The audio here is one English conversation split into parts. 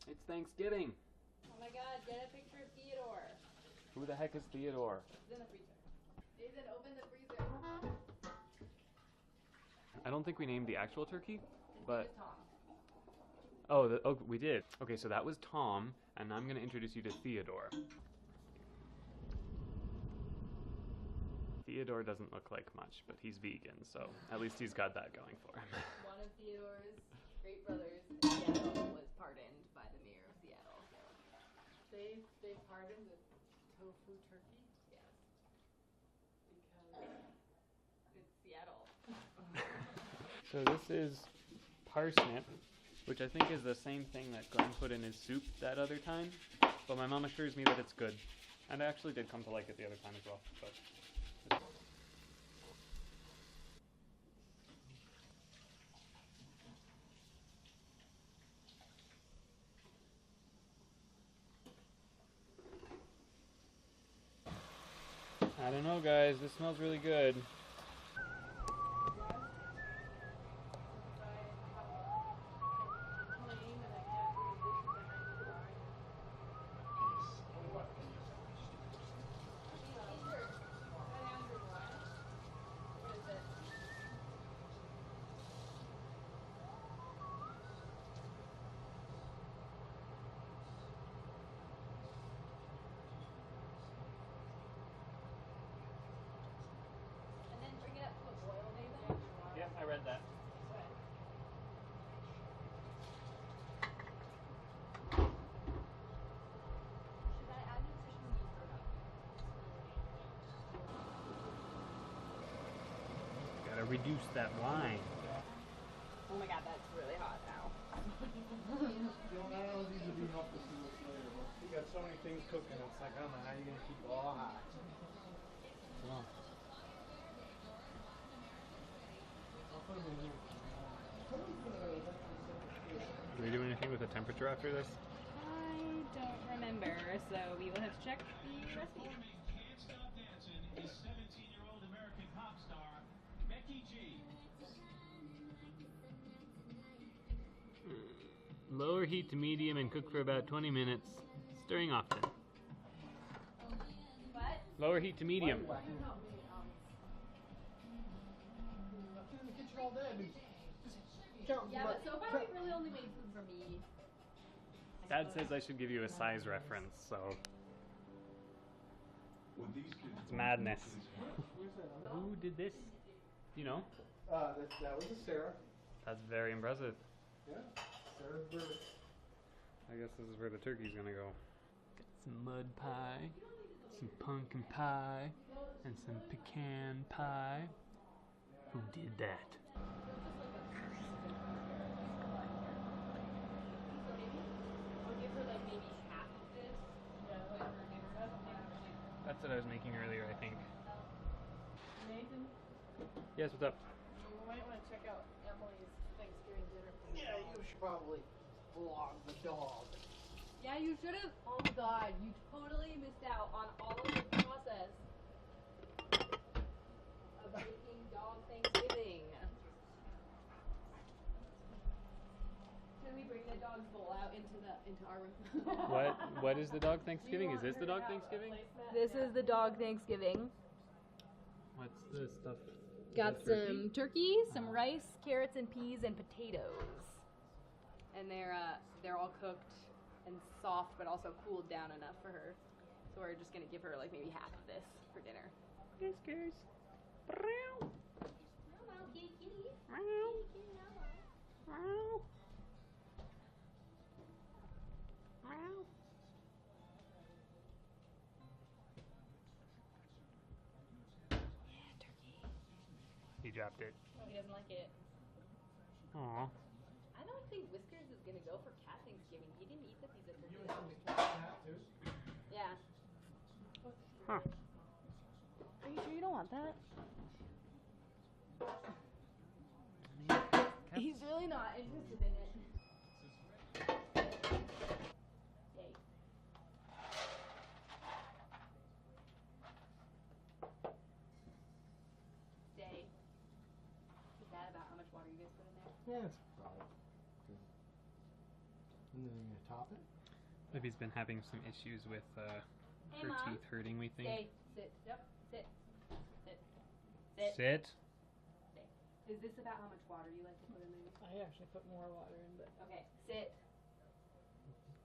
It's Thanksgiving. Oh my god, get a picture of Theodore. Who the heck is Theodore? He's in the freezer. Nathan, open the freezer. I don't think we named the actual turkey, His but... name is Tom. Oh, we did. Okay, so that was Tom, and I'm going to introduce you to Theodore. Theodore doesn't look like much, but he's vegan, so at least he's got that going for him. One of Theodore's great brothers in Seattle was pardoned by the mayor of Seattle. They pardoned the tofu turkey? Yes. Because It's Seattle. So this is parsnip, which I think is the same thing that Glenn put in his soup that other time, but my mom assures me that it's good. And I actually did come to like it the other time as well. But I don't know, guys. This smells really good. And then bring it up to a boil, Nathan. Yep, I read that. Should I add nutrition yeast or not? Gotta reduce that wine. Oh my god, that's really hot now. You got so many things cooking, it's like, I don't know how you're gonna keep it all hot. Come on. Do we do anything with the temperature after this? I don't remember, so we will have to check the recipe. Can't Stop Dancing is 17-year-old American pop star Becky G. Lower heat to medium and cook for about 20 minutes, stirring often. What? Lower heat to medium. I've been in the kitchen all day. I mean, just count. Yeah, but so far we've really only made food for me. Dad says I should give you a size reference, so it's madness. Who did this? You know? That was a Sarah. That's very impressive. Yeah, Sarah's bird. I guess this is where the turkey's gonna go. Got some mud pie, some pumpkin pie, and some pecan pie. Who did that? I'll give her like maybe half of this. That's what I was making earlier, I think. Nathan, Yes, what's up? you might want to check out Emily's Thanksgiving dinner. Yeah, you should probably vlog the dog. Yeah, you should have. Oh my god, you totally missed out on all of the process of making dog Thanksgiving. Can we bring the dog's bowl out into our room? What is the dog Thanksgiving? Is this the dog Thanksgiving? This is the dog Thanksgiving. What's the stuff? Got Is that some turkey, some rice, carrots, and peas, and potatoes. And they're all cooked and soft, but also cooled down enough for her. So we're just gonna give her like maybe half of this for dinner. Whiskers. Hello, kitty kitty. Yeah, turkey. He dropped it. Oh, he doesn't like it. Aw. I don't think Whiskers is gonna go for cat Thanksgiving. He didn't eat the piece of turkey. Yeah. Huh. Are you sure you don't want that? He's really not interested in it. Yay. Stay. Is that about how much water you guys put in there? Yeah, it's probably good. And then top it? Libby's been having some issues with Hey, her Mom. teeth hurting, we think. Stay. Sit. Yep. Sit. Sit. Sit. Sit. Stay. Is this about how much water you like to put in there? I actually put more water in, but Okay. Sit.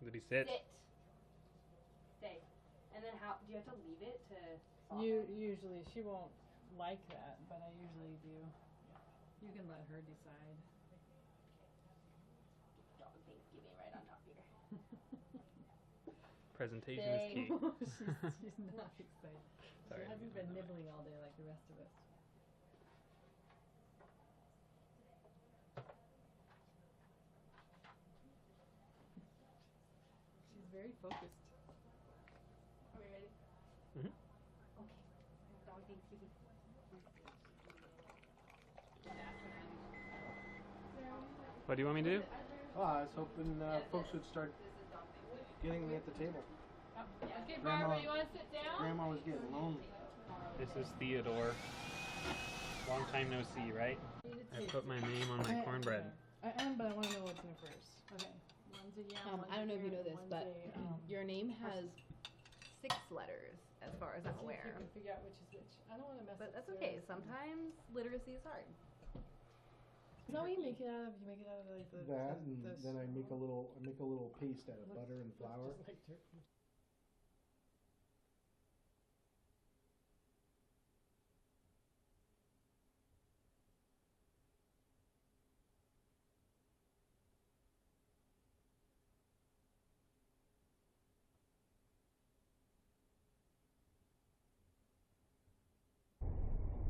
Libby, sit. Sit. Stay. And then how do you have to leave it to soften? usually she won't like that, but I usually do. You can let her decide. Dog Thanksgiving right on top here. Presentation Stay. is key. she's not excited. Sorry, She hasn't been nibbling all day like the rest of us. She's very focused. Are we ready? Mhm. Okay. Dog Thanksgiving. What do you want me to do? I was hoping folks would start getting me at the table. Okay, Grandma- Barbara, you want to sit down? Grandma was getting lonely. This is Theodore. Long time no see, right? I put my name on my cornbread. I am, but I want to know what's in it first. Okay. One's a yam, I don't know if you know this, one's but a, your name has 6 letters, as far as I'm see if aware. you can figure out which is which. I don't want to mess But up that's okay. Sarah's. Sometimes literacy is hard. Is that what you make it out of? You make it out of like the That, and the then I make a little paste out of butter and flour. Just like turkey.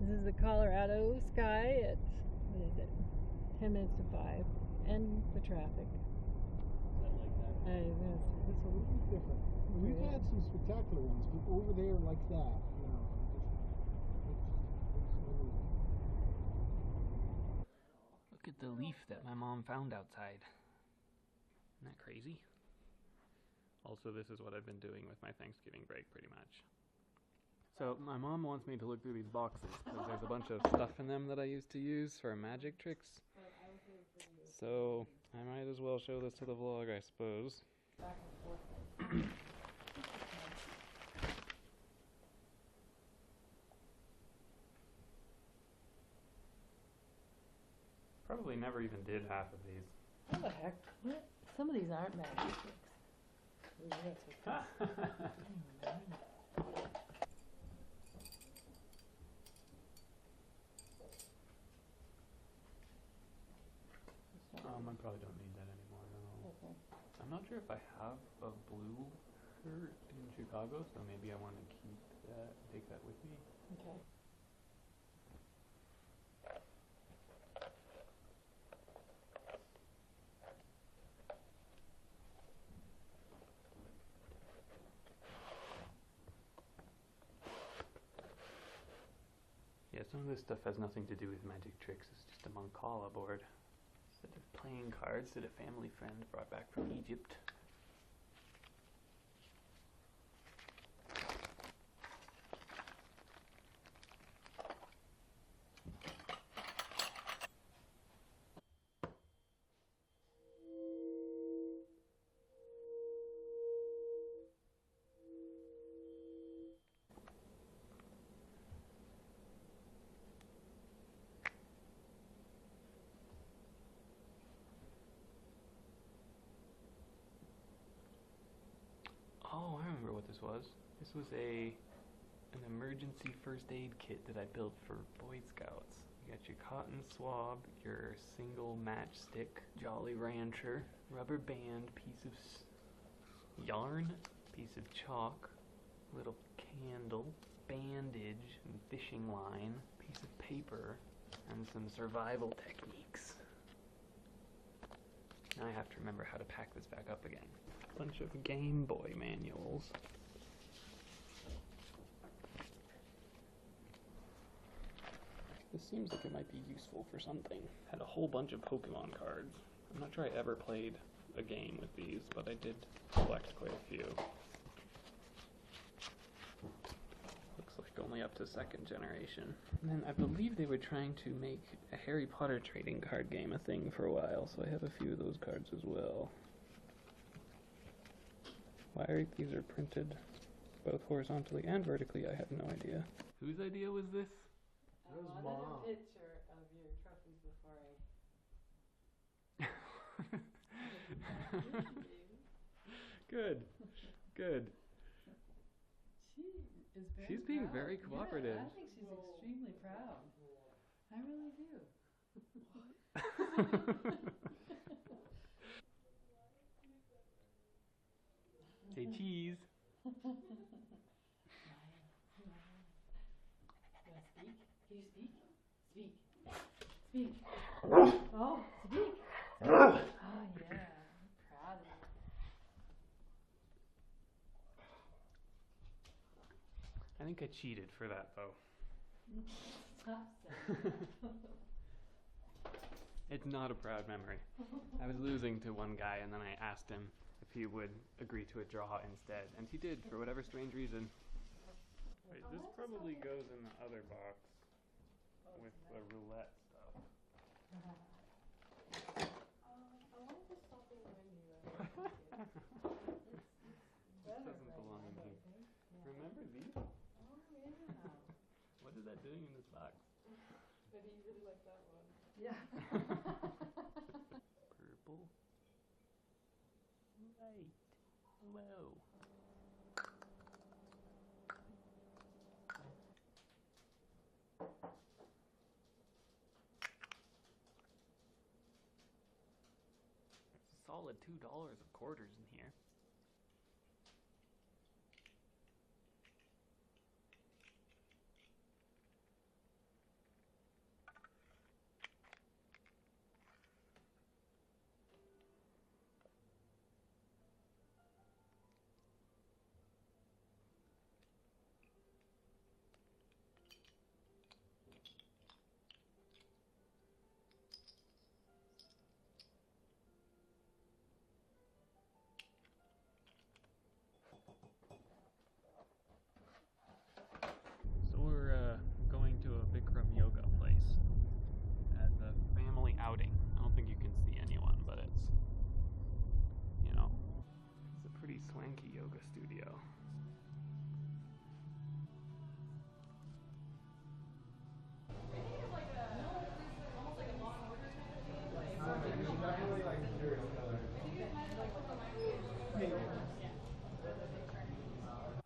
This is the Colorado sky at, what is it, 10 minutes to 5, and the traffic. I know, it's a little different. We've had some spectacular ones, but over there like that, you know. Look at the leaf that my mom found outside. Isn't that crazy? Also, this is what I've been doing with my Thanksgiving break, pretty much. So, my mom wants me to look through these boxes, because there's a bunch of stuff in them that I used to use for magic tricks. So, I might as well show this to the vlog, I suppose. Back and forth. Probably never even did half of these. What the heck? What? Some of these aren't magic tricks. Ooh, that's what I probably don't need that anymore, no. Okay. I'm not sure if I have a blue shirt in Chicago, so maybe I want to keep that, take that with me. Okay. Yeah, some of this stuff has nothing to do with magic tricks. It's just a Mancala board. Set of playing cards that a family friend brought back from Egypt. Oh, I remember what this was. This was an emergency first aid kit that I built for Boy Scouts. You got your cotton swab, your single matchstick, Jolly Rancher, rubber band, piece of yarn, piece of chalk, little candle, bandage, and fishing line, piece of paper, and some survival techniques. Now I have to remember how to pack this back up again. Bunch of Game Boy manuals. This seems like it might be useful for something. Had a whole bunch of Pokemon cards. I'm not sure I ever played a game with these, but I did collect quite a few. Looks like only up to 2nd generation. And then I believe they were trying to make a Harry Potter trading card game a thing for a while, so I have a few of those cards as well. Why these are printed both horizontally and vertically, I have no idea. Whose idea was this? I wanted a picture of your trophies before Good, good. She's being very cooperative. Yeah, I think she's extremely proud. I really do. Say cheese. You want to speak? Can you speak? Speak. Speak. Oh, speak. Oh, yeah. I'm proud of you. I think I cheated for that, though. Stop saying that. It's not a proud memory. I was losing to one guy, and then I asked him if he would agree to a draw instead, and he did, for whatever strange reason. Wait, this probably goes in the other box with the roulette stuff. I wanted to stop and remind you. This doesn't belong in here. Remember these? Oh, yeah. What is that doing in this box? But he really liked that one. Yeah. Purple. White. Whoa. It's a solid $2 of quarters in here. So we're going to a Bikram yoga place as a family outing. I don't think you can see anyone, but it's, you know, it's a pretty swanky yoga studio.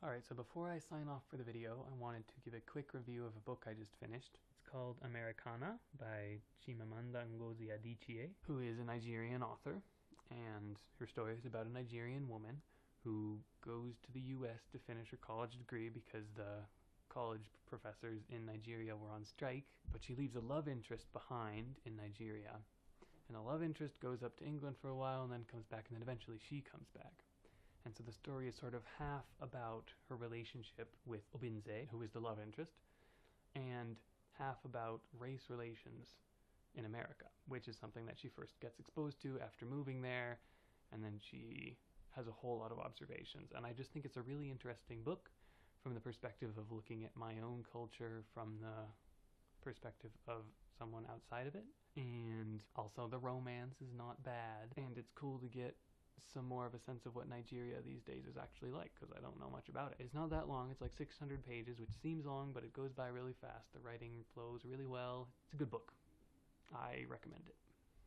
Alright, so before I sign off for the video, I wanted to give a quick review of a book I just finished. It's called Americanah by Chimamanda Ngozi Adichie, who is a Nigerian author, and her story is about a Nigerian woman who goes to the US to finish her college degree because the college professors in Nigeria were on strike, but she leaves a love interest behind in Nigeria. And the love interest goes up to England for a while and then comes back, and then eventually she comes back. And so the story is sort of half about her relationship with Obinze, who is the love interest, and half about race relations in America, which is something that she first gets exposed to after moving there, and then she has a whole lot of observations. And I just think it's a really interesting book from the perspective of looking at my own culture from the perspective of someone outside of it. And also the romance is not bad, and it's cool to get some more of a sense of what Nigeria these days is actually like, because I don't know much about it. It's not that long. It's like 600 pages, which seems long, but it goes by really fast. The writing flows really well. It's a good book. I recommend it.